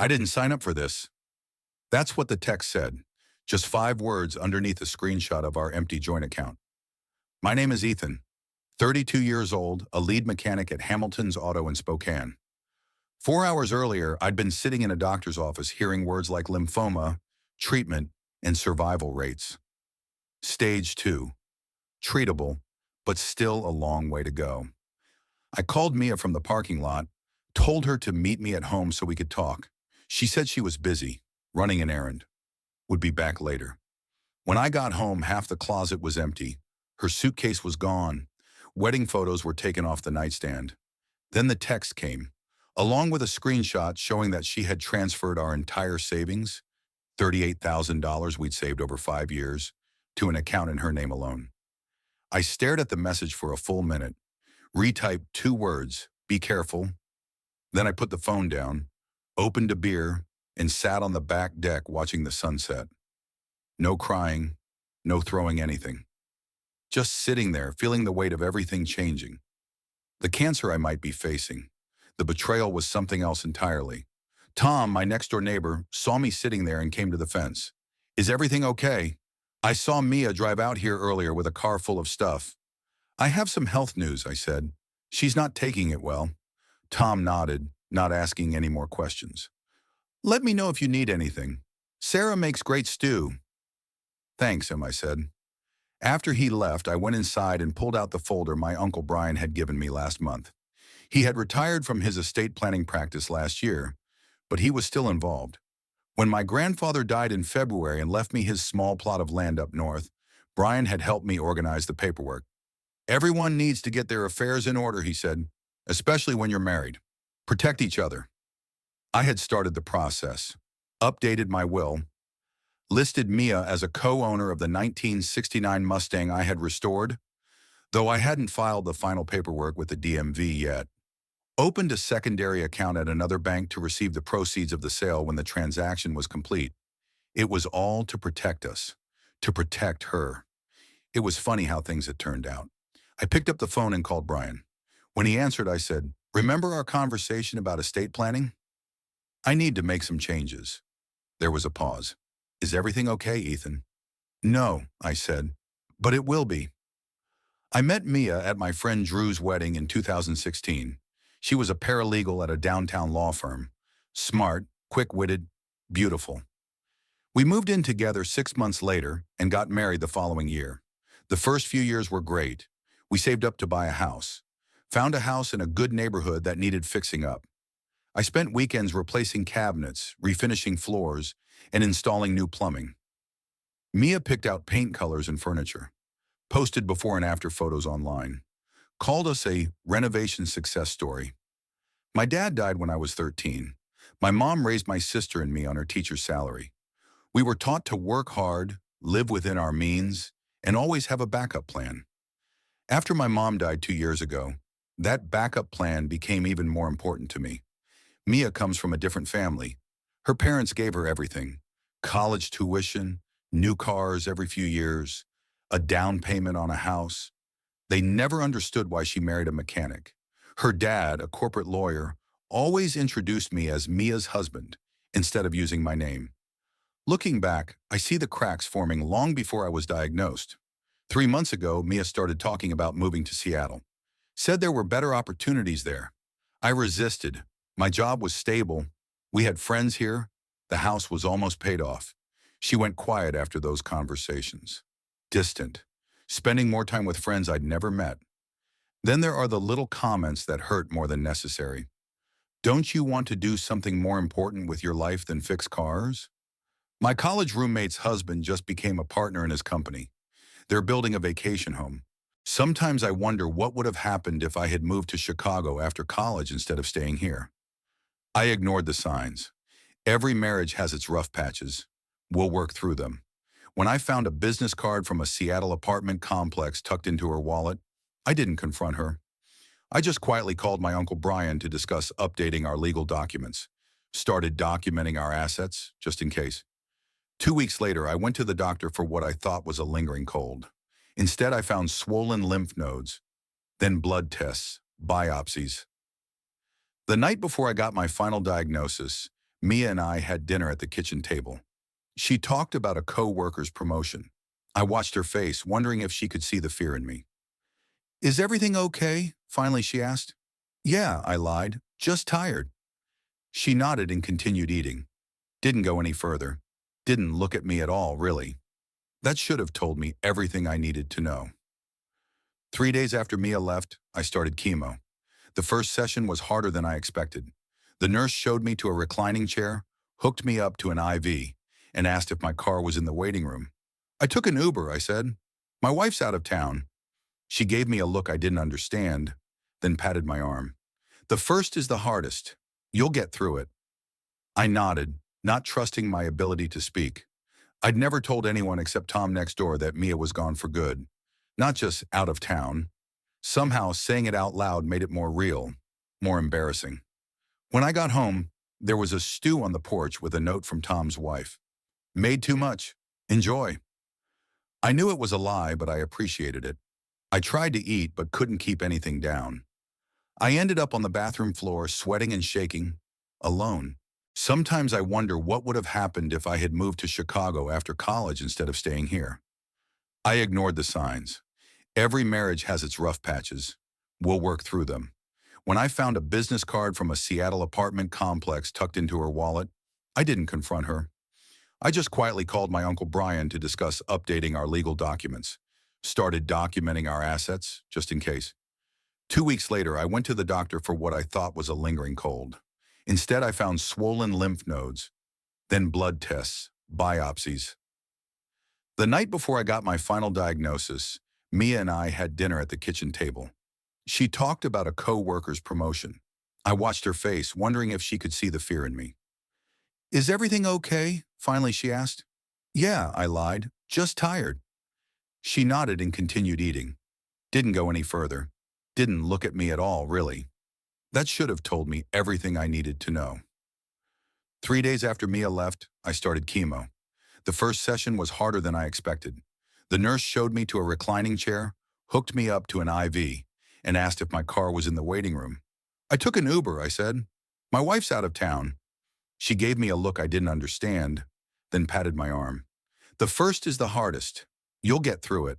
I didn't sign up for this. That's what the text said. Just 5 words underneath a screenshot of our empty joint account. My name is Ethan, 32 years old, a lead mechanic at Hamilton's Auto in Spokane. 4 hours earlier, I'd been sitting in a doctor's office hearing words like lymphoma, treatment, and survival rates. Stage 2. Treatable, but still a long way to go. I called Mia from the parking lot, told her to meet me at home so we could talk. She said she was busy, running an errand, would be back later. When I got home, half the closet was empty. Her suitcase was gone. Wedding photos were taken off the nightstand. Then the text came, along with a screenshot showing that she had transferred our entire savings, $38,000 we'd saved over 5 years, to an account in her name alone. I stared at the message for a full minute, retyped 2 words, be careful. Then I put the phone down, opened a beer, and sat on the back deck watching the sunset. No crying, no throwing anything. Just sitting there, feeling the weight of everything changing. The cancer I might be facing. The betrayal was something else entirely. Tom, my next-door neighbor, saw me sitting there and came to the fence. Is everything okay? I saw Mia drive out here earlier with a car full of stuff. I have some health news, I said. She's not taking it well. Tom nodded, not asking any more questions. Let me know if you need anything. Sarah makes great stew. Thanks, I said. After he left, I went inside and pulled out the folder my Uncle Brian had given me last month. He had retired from his estate planning practice last year, but he was still involved. When my grandfather died in February and left me his small plot of land up north, Brian had helped me organize the paperwork. Everyone needs to get their affairs in order, he said, especially when you're married. Protect each other. I had started the process, updated my will, listed Mia as a co-owner of the 1969 Mustang I had restored, though I hadn't filed the final paperwork with the DMV yet. Opened a secondary account at another bank to receive the proceeds of the sale when the transaction was complete. It was all to protect us, to protect her. It was funny how things had turned out. I picked up the phone and called Brian. When he answered, I said, "Remember our conversation about estate planning? I need to make some changes." There was a pause. Is everything okay, Ethan? No, I said, but it will be. I met Mia at my friend Drew's wedding in 2016. She was a paralegal at a downtown law firm. Smart, quick-witted, beautiful. We moved in together 6 months later and got married the following year. The first few years were great. We saved up to buy a house. Found a house in a good neighborhood that needed fixing up. I spent weekends replacing cabinets, refinishing floors, and installing new plumbing. Mia picked out paint colors and furniture, posted before and after photos online, called us a renovation success story. My dad died when I was 13. My mom raised my sister and me on her teacher's salary. We were taught to work hard, live within our means, and always have a backup plan. After my mom died 2 years ago, that backup plan became even more important to me. Mia comes from a different family. Her parents gave her everything: college tuition, new cars every few years, a down payment on a house. They never understood why she married a mechanic. Her dad, a corporate lawyer, always introduced me as Mia's husband instead of using my name. Looking back, I see the cracks forming long before I was diagnosed. 3 months ago, Mia started talking about moving to Seattle. Said there were better opportunities there. I resisted. My job was stable. We had friends here. The house was almost paid off. She went quiet after those conversations. Distant. Spending more time with friends I'd never met. Then there are the little comments that hurt more than necessary. Don't you want to do something more important with your life than fix cars? My college roommate's husband just became a partner in his company. They're building a vacation home. Sometimes I wonder what would have happened if I had moved to Chicago after college instead of staying here. I ignored the signs. Every marriage has its rough patches. We'll work through them. When I found a business card from a Seattle apartment complex tucked into her wallet, I didn't confront her. I just quietly called my Uncle Brian to discuss updating our legal documents. Started documenting our assets, just in case. 2 weeks later, I went to the doctor for what I thought was a lingering cold. Instead, I found swollen lymph nodes, then blood tests, biopsies. The night before I got my final diagnosis, Mia and I had dinner at the kitchen table. She talked about a co-worker's promotion. I watched her face, wondering if she could see the fear in me. "Is everything okay?" Finally, she asked. "Yeah," I lied. "Just tired." She nodded and continued eating. Didn't go any further. Didn't look at me at all, really. That should have told me everything I needed to know. 3 days after Mia left, I started chemo. The first session was harder than I expected. The nurse showed me to a reclining chair, hooked me up to an IV, and asked if my car was in the waiting room. "I took an Uber," I said. "My wife's out of town." She gave me a look I didn't understand, then patted my arm. "The first is the hardest. You'll get through it." I nodded, not trusting my ability to speak. I'd never told anyone except Tom next door that Mia was gone for good. Not just out of town. Somehow saying it out loud made it more real, more embarrassing. When I got home, there was a stew on the porch with a note from Tom's wife. "Made too much. Enjoy." I knew it was a lie, but I appreciated it. I tried to eat, but couldn't keep anything down. I ended up on the bathroom floor, sweating and shaking, alone. Sometimes I wonder what would have happened if I had moved to Chicago after college instead of staying here. I ignored the signs. Every marriage has its rough patches. We'll work through them. When I found a business card from a Seattle apartment complex tucked into her wallet, I didn't confront her. I just quietly called my Uncle Brian to discuss updating our legal documents. Started documenting our assets, just in case. 2 weeks later, I went to the doctor for what I thought was a lingering cold. Instead, I found swollen lymph nodes, then blood tests, biopsies. The night before I got my final diagnosis, Mia and I had dinner at the kitchen table. She talked about a co-worker's promotion. I watched her face, wondering if she could see the fear in me. "Is everything okay?" Finally, she asked. "Yeah," I lied. "Just tired." She nodded and continued eating. Didn't go any further. Didn't look at me at all, really. That should have told me everything I needed to know. 3 days after Mia left, I started chemo. The first session was harder than I expected. The nurse showed me to a reclining chair, hooked me up to an IV, and asked if my car was in the waiting room. "I took an Uber," I said. "My wife's out of town." She gave me a look I didn't understand, then patted my arm. "The first is the hardest. You'll get through it."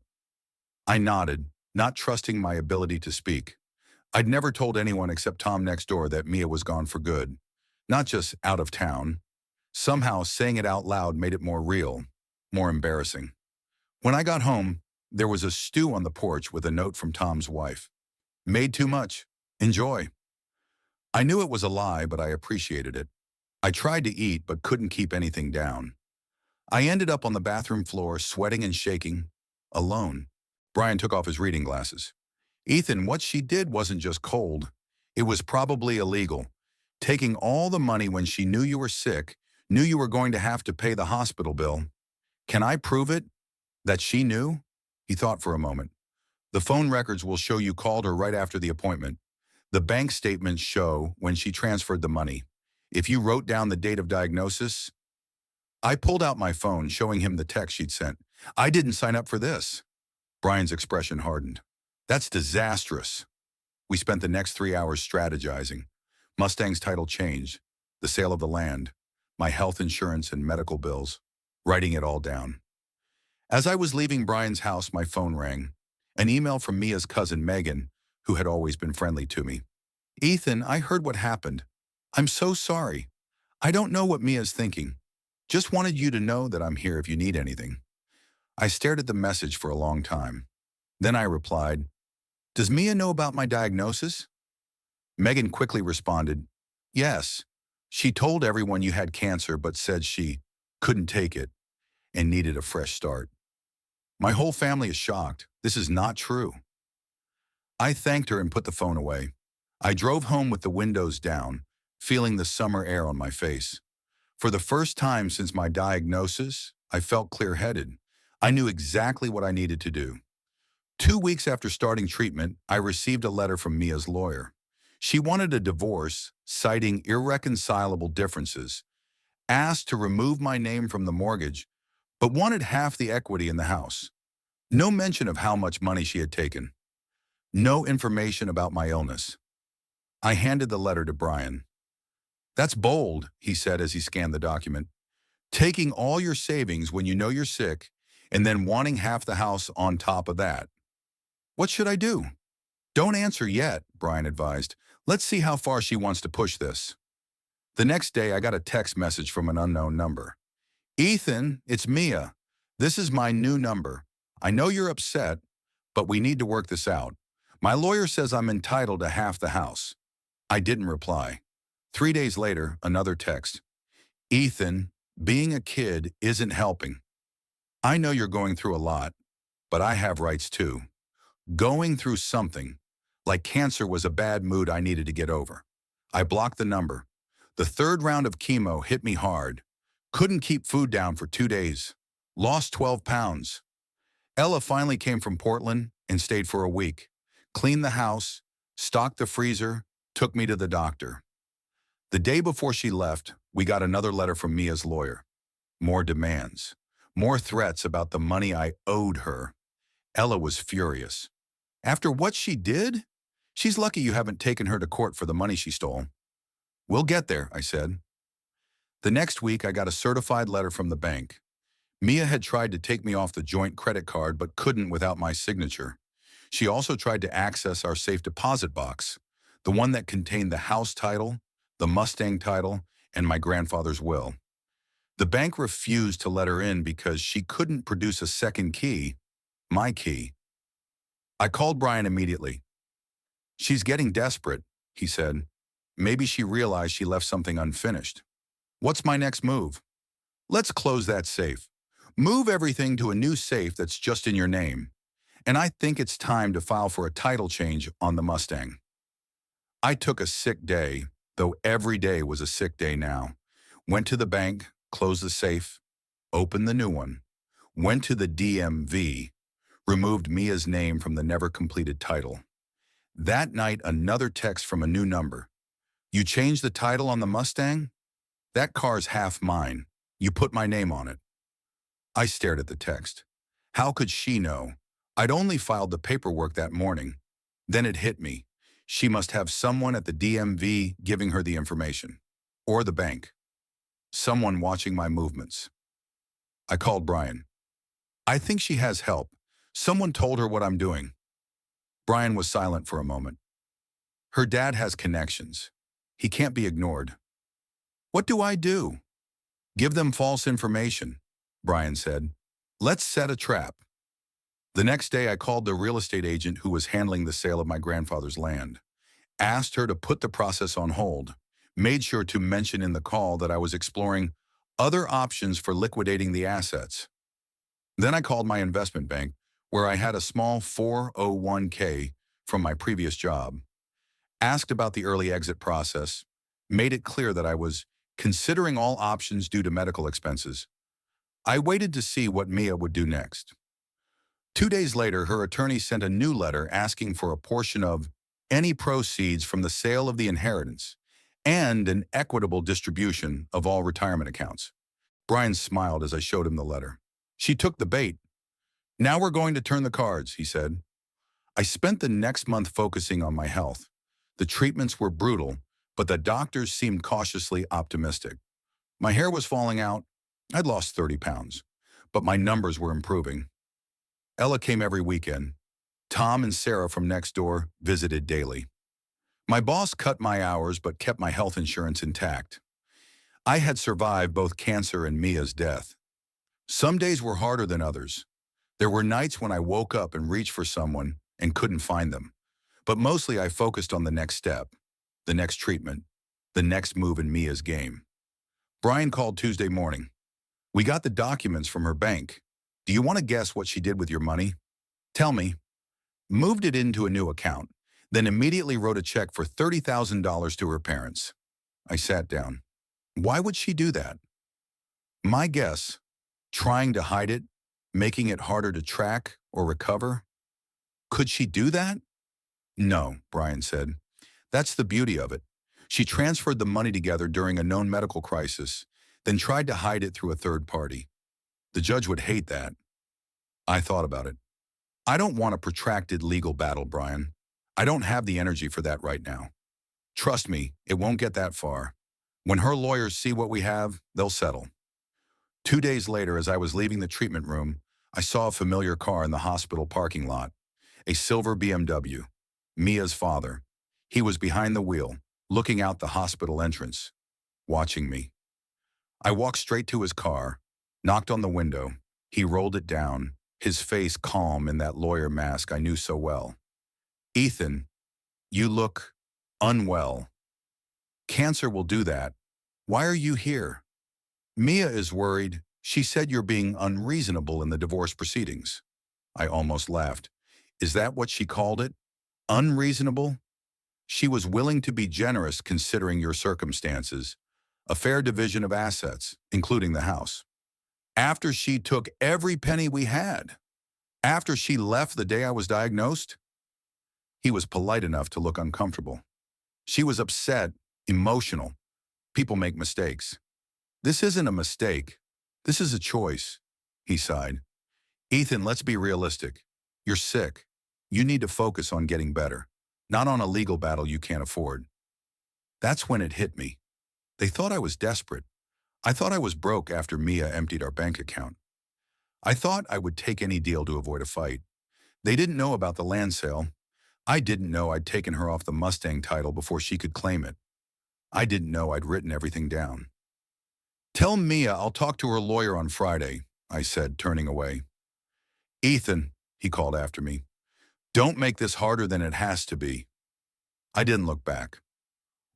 I nodded, not trusting my ability to speak. I'd never told anyone except Tom next door that Mia was gone for good. Not just out of town. Somehow saying it out loud made it more real, more embarrassing. When I got home, there was a stew on the porch with a note from Tom's wife. "Made too much. Enjoy." I knew it was a lie, but I appreciated it. I tried to eat, but couldn't keep anything down. I ended up on the bathroom floor, sweating and shaking, alone. Brian took off his reading glasses. "Ethan, what she did wasn't just cold. It was probably illegal. Taking all the money when she knew you were sick, knew you were going to have to pay the hospital bill. Can I prove it? That she knew?" He thought for a moment. "The phone records will show you called her right after the appointment. The bank statements show when she transferred the money. If you wrote down the date of diagnosis..." I pulled out my phone, showing him the text she'd sent. "I didn't sign up for this." Brian's expression hardened. "That's disastrous." We spent the next 3 hours strategizing. Mustang's title changed, the sale of the land, my health insurance and medical bills, writing it all down. As I was leaving Brian's house, my phone rang. An email from Mia's cousin Megan, who had always been friendly to me. "Ethan, I heard what happened. I'm so sorry. I don't know what Mia's thinking. Just wanted you to know that I'm here if you need anything." I stared at the message for a long time. Then I replied, "Does Mia know about my diagnosis?" Megan quickly responded, "Yes. She told everyone you had cancer but said she couldn't take it and needed a fresh start." My whole family is shocked. This is not true. I thanked her and put the phone away. I drove home with the windows down, feeling the summer air on my face. For the first time since my diagnosis, I felt clear-headed. I knew exactly what I needed to do. 2 weeks after starting treatment, I received a letter from Mia's lawyer. She wanted a divorce, citing irreconcilable differences, asked to remove my name from the mortgage, but wanted half the equity in the house. No mention of how much money she had taken. No information about my illness. I handed the letter to Brian. That's bold, he said as he scanned the document. Taking all your savings when you know you're sick and then wanting half the house on top of that. What should I do? Don't answer yet, Brian advised. Let's see how far she wants to push this. The next day, I got a text message from an unknown number. Ethan, it's Mia. This is my new number. I know you're upset, but we need to work this out. My lawyer says I'm entitled to half the house. I didn't reply. 3 days later, another text. Ethan, being a kid isn't helping. I know you're going through a lot, but I have rights too. Going through something, like cancer, was a bad mood I needed to get over. I blocked the number. The third round of chemo hit me hard. Couldn't keep food down for 2 days. Lost 12 pounds. Ella finally came from Portland and stayed for a week. Cleaned the house, stocked the freezer, took me to the doctor. The day before she left, we got another letter from Mia's lawyer. More demands. More threats about the money I owed her. Ella was furious. After what she did? She's lucky you haven't taken her to court for the money she stole. We'll get there, I said. The next week, I got a certified letter from the bank. Mia had tried to take me off the joint credit card but couldn't without my signature. She also tried to access our safe deposit box, the one that contained the house title, the Mustang title, and my grandfather's will. The bank refused to let her in because she couldn't produce a second key, my key. I called Brian immediately. She's getting desperate, he said. Maybe she realized she left something unfinished. What's my next move? Let's close that safe. Move everything to a new safe that's just in your name. And I think it's time to file for a title change on the Mustang. I took a sick day, though every day was a sick day now. Went to the bank, closed the safe, opened the new one, went to the DMV, removed Mia's name from the never-completed title. That night, another text from a new number. You changed the title on the Mustang? That car's half mine. You put my name on it. I stared at the text. How could she know? I'd only filed the paperwork that morning. Then it hit me. She must have someone at the DMV giving her the information. Or the bank. Someone watching my movements. I called Brian. I think she has help. Someone told her what I'm doing. Brian was silent for a moment. Her dad has connections. He can't be ignored. What do I do? Give them false information, Brian said. Let's set a trap. The next day, I called the real estate agent who was handling the sale of my grandfather's land. Asked her to put the process on hold. Made sure to mention in the call that I was exploring other options for liquidating the assets. Then I called my investment bank, where I had a small 401k from my previous job. Asked about the early exit process. Made it clear that I was considering all options due to medical expenses. I waited to see what Mia would do next. 2 days later, her attorney sent a new letter asking for a portion of any proceeds from the sale of the inheritance and an equitable distribution of all retirement accounts. Brian smiled as I showed him the letter. She took the bait. Now we're going to turn the cards, he said. I spent the next month focusing on my health. The treatments were brutal, but the doctors seemed cautiously optimistic. My hair was falling out. I'd lost 30 pounds, but my numbers were improving. Ella came every weekend. Tom and Sarah from next door visited daily. My boss cut my hours but kept my health insurance intact. I had survived both cancer and Mia's death. Some days were harder than others. There were nights when I woke up and reached for someone and couldn't find them. But mostly I focused on the next step, the next treatment, the next move in Mia's game. Brian called Tuesday morning. We got the documents from her bank. Do you want to guess what she did with your money? Tell me. Moved it into a new account, then immediately wrote a check for $30,000 to her parents. I sat down. Why would she do that? My guess, trying to hide it, making it harder to track or recover. Could she do that? No, Brian said. That's the beauty of it. She transferred the money together during a known medical crisis, then tried to hide it through a third party. The judge would hate that. I thought about it. I don't want a protracted legal battle, Brian. I don't have the energy for that right now. Trust me, it won't get that far. When her lawyers see what we have, they'll settle. 2 days later, as I was leaving the treatment room, I saw a familiar car in the hospital parking lot, a silver BMW. Mia's father. He was behind the wheel, looking out the hospital entrance, watching me. I walked straight to his car, knocked on the window. He rolled it down, his face calm in that lawyer mask I knew so well. "Ethan, you look unwell. Cancer will do that. Why are you here?" "Mia is worried. She said you're being unreasonable in the divorce proceedings." I almost laughed. Is that what she called it? Unreasonable? She was willing to be generous considering your circumstances. A fair division of assets, including the house. After she took every penny we had. After she left the day I was diagnosed? He was polite enough to look uncomfortable. She was upset, emotional. People make mistakes. This isn't a mistake. This is a choice, he sighed. "Ethan, let's be realistic. You're sick. You need to focus on getting better, not on a legal battle you can't afford." That's when it hit me. They thought I was desperate. I thought I was broke after Mia emptied our bank account. I thought I would take any deal to avoid a fight. They didn't know about the land sale. I didn't know I'd taken her off the Mustang title before she could claim it. I didn't know I'd written everything down. "Tell Mia I'll talk to her lawyer on Friday," I said, turning away. "Ethan," he called after me, "don't make this harder than it has to be." I didn't look back.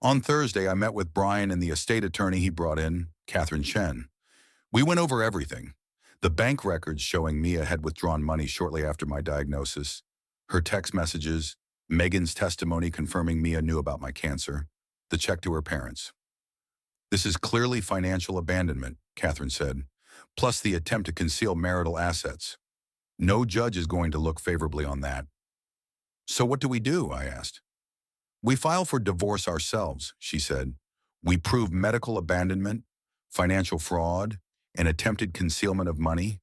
On Thursday, I met with Brian and the estate attorney he brought in, Catherine Chen. We went over everything. The bank records showing Mia had withdrawn money shortly after my diagnosis, her text messages, Megan's testimony confirming Mia knew about my cancer, the check to her parents. "This is clearly financial abandonment," Catherine said, "plus the attempt to conceal marital assets. No judge is going to look favorably on that." "So what do we do?" I asked. "We file for divorce ourselves," she said. "We prove medical abandonment, financial fraud, and attempted concealment of money.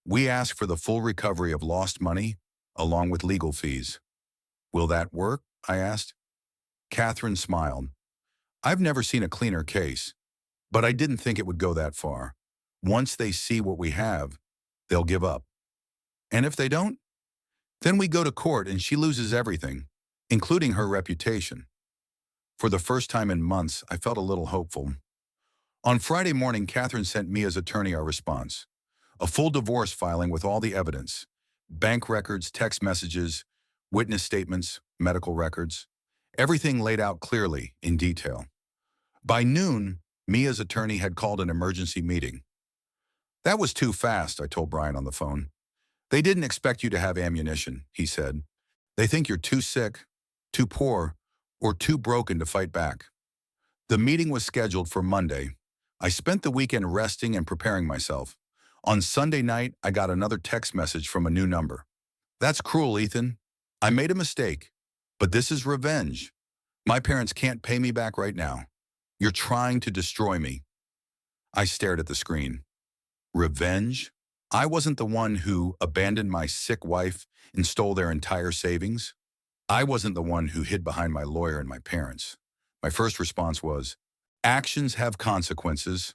We ask for the full recovery of lost money, along with legal fees." "Will that work?" I asked. Catherine smiled. "I've never seen a cleaner case, but I didn't think it would go that far. Once they see what we have, they'll give up. And if they don't, then we go to court and she loses everything, including her reputation." For the first time in months, I felt a little hopeful. On Friday morning, Catherine sent Mia's attorney our response. A full divorce filing with all the evidence. Bank records, text messages, witness statements, medical records. Everything laid out clearly, in detail. By noon, Mia's attorney had called an emergency meeting. "That was too fast," I told Brian on the phone. "They didn't expect you to have ammunition," he said. "They think you're too sick, too poor, or too broken to fight back." The meeting was scheduled for Monday. I spent the weekend resting and preparing myself. On Sunday night, I got another text message from a new number. "That's cruel, Ethan. I made a mistake, but this is revenge. My parents can't pay me back right now. You're trying to destroy me." I stared at the screen. Revenge? I wasn't the one who abandoned my sick wife and stole their entire savings. I wasn't the one who hid behind my lawyer and my parents. My first response was, actions have consequences.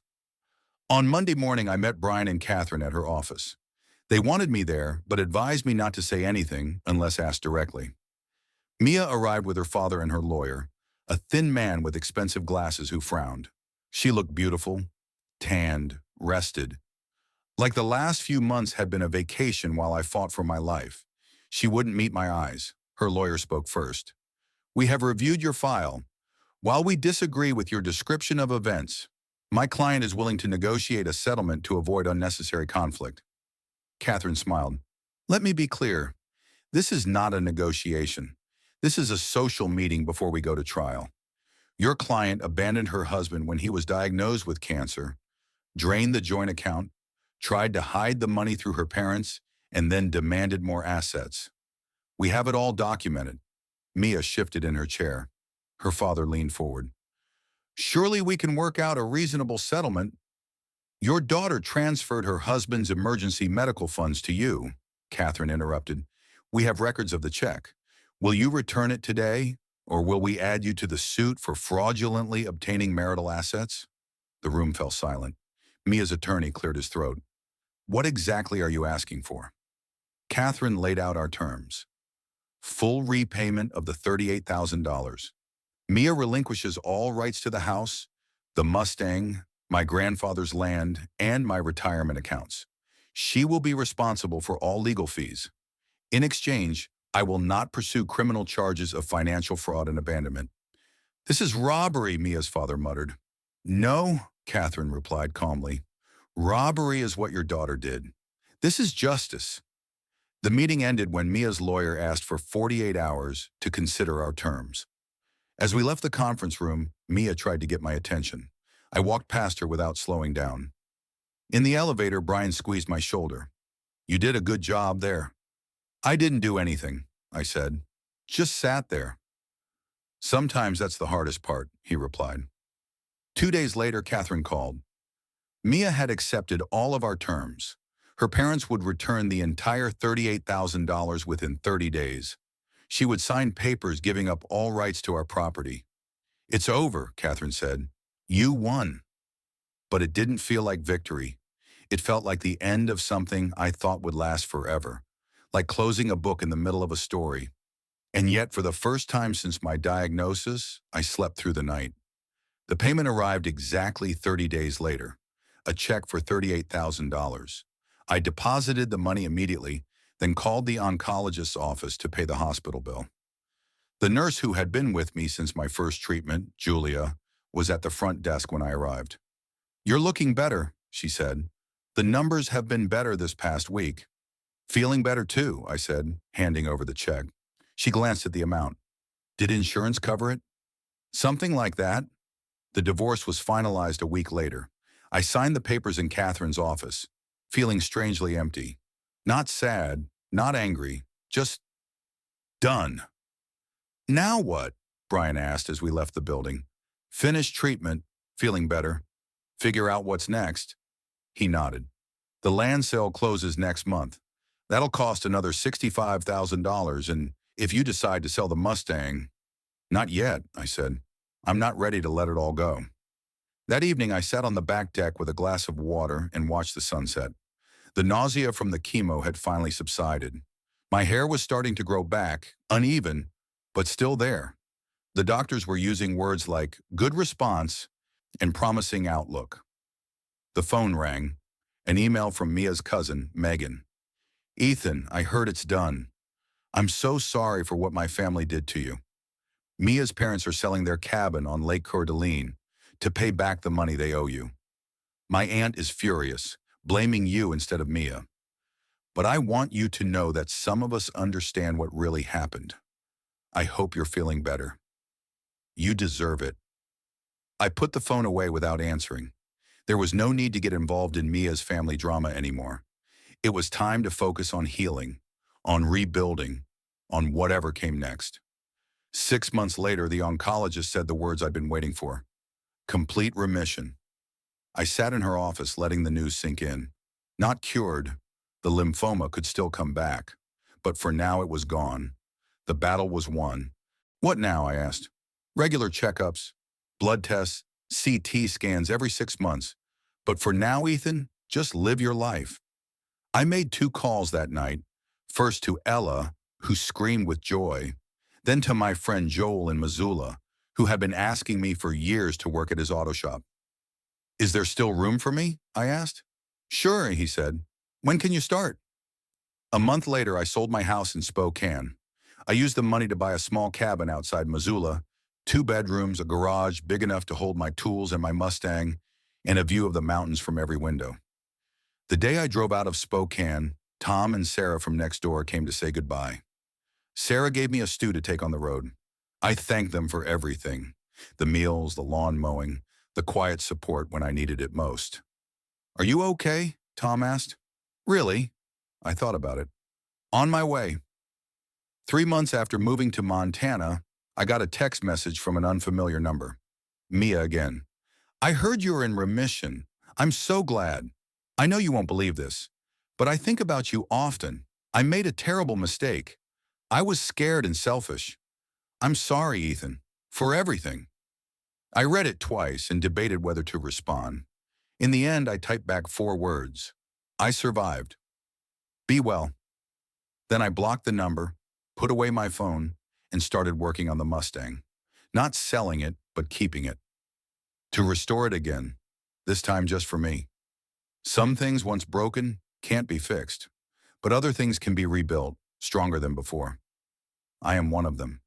On Monday morning, I met Brian and Catherine at her office. They wanted me there, but advised me not to say anything unless asked directly. Mia arrived with her father and her lawyer, a thin man with expensive glasses who frowned. She looked beautiful, tanned, rested. Like the last few months had been a vacation while I fought for my life. She wouldn't meet my eyes. Her lawyer spoke first. "We have reviewed your file. While we disagree with your description of events, my client is willing to negotiate a settlement to avoid unnecessary conflict." Catherine smiled. "Let me be clear. This is not a negotiation. This is a social meeting before we go to trial. Your client abandoned her husband when he was diagnosed with cancer, drained the joint account, tried to hide the money through her parents, and then demanded more assets. We have it all documented." Mia shifted in her chair. Her father leaned forward. "Surely we can work out a reasonable settlement." "Your daughter transferred her husband's emergency medical funds to you," Catherine interrupted. "We have records of the check. Will you return it today, Or will we add you to the suit for fraudulently obtaining marital assets? The room fell silent. Mia's attorney cleared his throat. What exactly are you asking for? Catherine laid out our terms. Full repayment of the $38,000. Mia relinquishes all rights to the house, the Mustang, my grandfather's land, and my retirement accounts. She will be responsible for all legal fees. In exchange, I will not pursue criminal charges of financial fraud and abandonment. This is robbery, Mia's father muttered. No, Catherine replied calmly. Robbery is what your daughter did. This is justice. The meeting ended when Mia's lawyer asked for 48 hours to consider our terms. As we left the conference room, Mia tried to get my attention. I walked past her without slowing down. In the elevator, Brian squeezed my shoulder. You did a good job there. I didn't do anything, I said. Just sat there. Sometimes that's the hardest part, he replied. 2 days later, Catherine called. Mia had accepted all of our terms. Her parents would return the entire $38,000 within 30 days. She would sign papers giving up all rights to our property. It's over, Catherine said. You won. But it didn't feel like victory. It felt like the end of something I thought would last forever, like closing a book in the middle of a story. And yet, for the first time since my diagnosis, I slept through the night. The payment arrived exactly 30 days later, a check for $38,000. I deposited the money immediately, then called the oncologist's office to pay the hospital bill. The nurse who had been with me since my first treatment, Julia, was at the front desk when I arrived. You're looking better, she said. The numbers have been better this past week. Feeling better too, I said, handing over the check. She glanced at the amount. Did insurance cover it? Something like that. The divorce was finalized a week later. I signed the papers in Catherine's office, feeling strangely empty. Not sad, not angry, just done. Now what? Brian asked as we left the building. Finish treatment, feeling better. Figure out what's next. He nodded. The land sale closes next month. That'll cost another $65,000, and if you decide to sell the Mustang... Not yet, I said. I'm not ready to let it all go. That evening, I sat on the back deck with a glass of water and watched the sunset. The nausea from the chemo had finally subsided. My hair was starting to grow back, uneven, but still there. The doctors were using words like good response and promising outlook. The phone rang, an email from Mia's cousin, Megan. Ethan, I heard it's done. I'm so sorry for what my family did to you. Mia's parents are selling their cabin on Lake Coeur d'Alene to pay back the money they owe you. My aunt is furious, blaming you instead of Mia. But I want you to know that some of us understand what really happened. I hope you're feeling better. You deserve it. I put the phone away without answering. There was no need to get involved in Mia's family drama anymore. It was time to focus on healing, on rebuilding, on whatever came next. 6 months later, the oncologist said the words I'd been waiting for. Complete remission. I sat in her office letting the news sink in. Not cured. The lymphoma could still come back. But for now it was gone. The battle was won. What now, I asked. Regular checkups, blood tests, CT scans every 6 months. But for now, Ethan, just live your life. I made 2 calls that night. First to Ella, who screamed with joy. Then to my friend Joel in Missoula, who had been asking me for years to work at his auto shop. Is there still room for me? I asked. Sure, he said. When can you start? A month later, I sold my house in Spokane. I used the money to buy a small cabin outside Missoula, 2 bedrooms, a garage big enough to hold my tools and my Mustang, and a view of the mountains from every window. The day I drove out of Spokane, Tom and Sarah from next door came to say goodbye. Sarah gave me a stew to take on the road. I thanked them for everything. The meals, the lawn mowing, the quiet support when I needed it most. Are you okay? Tom asked. Really? I thought about it. On my way. 3 months after moving to Montana, I got a text message from an unfamiliar number. Mia again. I heard you're in remission. I'm so glad. I know you won't believe this, but I think about you often. I made a terrible mistake. I was scared and selfish. I'm sorry, Ethan, for everything. I read it twice and debated whether to respond. In the end, I typed back 4 words. I survived. Be well. Then I blocked the number, put away my phone, and started working on the Mustang. Not selling it, but keeping it. To restore it again, this time just for me. Some things once broken can't be fixed, but other things can be rebuilt, stronger than before. I am one of them.